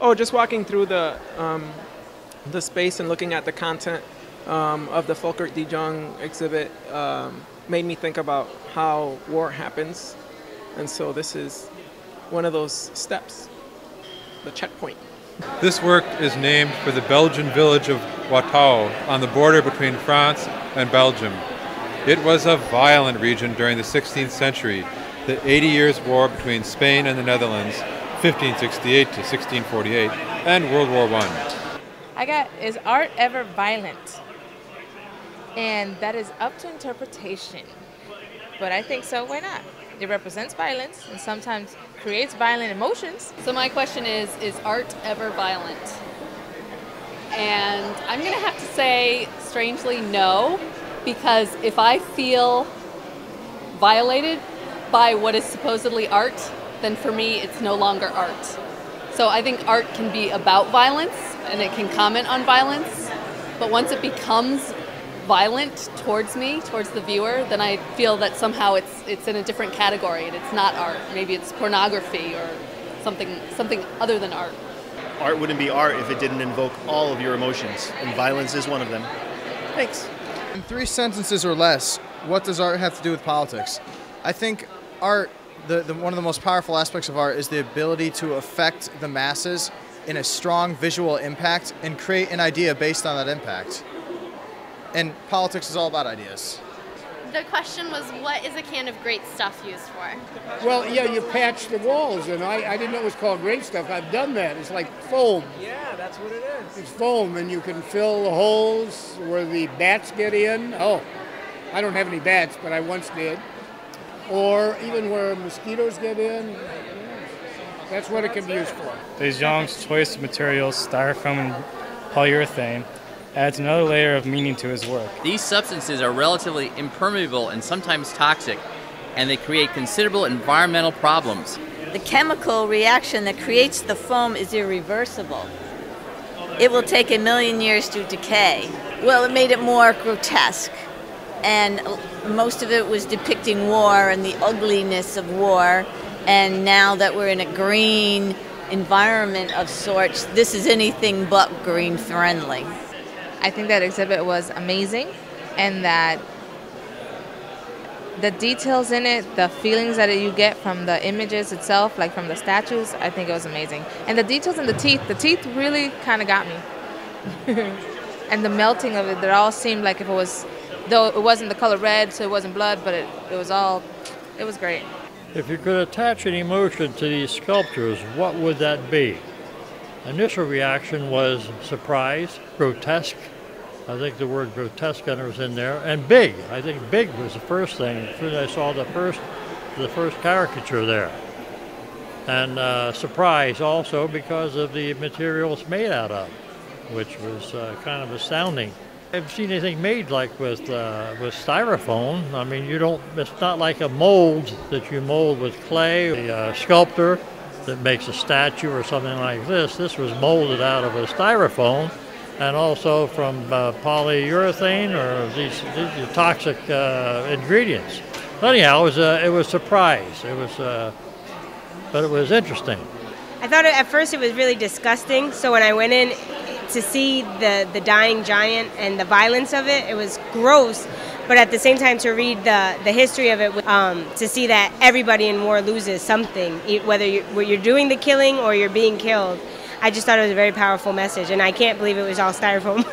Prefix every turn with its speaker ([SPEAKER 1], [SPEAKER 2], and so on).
[SPEAKER 1] Oh, just walking through the space and looking at the content of the Folkert de Jong exhibit made me think about how war happens. And so this is one of those steps, the checkpoint.
[SPEAKER 2] This work is named for the Belgian village of Watou on the border between France and Belgium. It was a violent region during the 16th century, the 80 Years' War between Spain and the Netherlands, 1568 to 1648, and World War I.
[SPEAKER 3] Is art ever violent? And that is up to interpretation. But I think so, why not? It represents violence and sometimes creates violent emotions.
[SPEAKER 4] So my question is art ever violent? And I'm going to have to say, strangely, no, because if I feel violated by what is supposedly art, then for me it's no longer art. So I think art can be about violence and it can comment on violence, but once it becomes violent towards me, towards the viewer, then I feel that somehow it's in a different category and it's not art. Maybe it's pornography or something other than art.
[SPEAKER 5] Art wouldn't be art if it didn't invoke all of your emotions, and violence is one of them. Thanks.
[SPEAKER 6] In 3 sentences or less, what does art have to do with politics? I think art, one of the most powerful aspects of art is the ability to affect the masses in a strong visual impact and create an idea based on that impact. And politics is all about ideas.
[SPEAKER 7] The question was, what is a can of great stuff used for?
[SPEAKER 8] Well, yeah, you patch the walls, and I didn't know it was called great stuff. I've done that. It's like foam.
[SPEAKER 1] Yeah, that's what it is.
[SPEAKER 8] It's foam, and you can fill the holes where the bats get in. Oh, I don't have any bats, but I once did. Or even where mosquitoes get in. That's what it can be used for.
[SPEAKER 9] De Jong's choice of materials, styrofoam and polyurethane, adds another layer of meaning to his work.
[SPEAKER 10] These substances are relatively impermeable and sometimes toxic, and they create considerable environmental problems.
[SPEAKER 11] The chemical reaction that creates the foam is irreversible. It will take 1,000,000 years to decay. Well, it made it more grotesque, and most of it was depicting war and the ugliness of war, and now that we're in a green environment of sorts, this is anything but green friendly.
[SPEAKER 3] I think that exhibit was amazing, and that the details in it, the feelings that you get from the images itself, like from the statues, I think it was amazing. And the details in the teeth really kind of got me. And the melting of it all seemed like if it was, though it wasn't the color red, so it wasn't blood, but it was great.
[SPEAKER 12] If you could attach an emotion to these sculptures, what would that be? Initial reaction was surprise, grotesque. I think the word grotesque was in there, and big. I think big was the first thing. As soon as I saw the first caricature there, and surprise also because of the materials made out of, which was kind of astounding. I haven't seen anything made like with styrofoam. I mean, it's not like a mold that you mold with clay. A sculptor that makes a statue or something like this. This was molded out of a styrofoam, and also from polyurethane or these toxic ingredients. But anyhow, it was a surprise. But it was interesting.
[SPEAKER 13] I thought at first it was really disgusting. So when I went in to see the dying giant and the violence of it, it was gross. But at the same time, to read the history of it, to see that everybody in war loses something, whether you're doing the killing or you're being killed, I just thought it was a very powerful message, and I can't believe it was all styrofoam.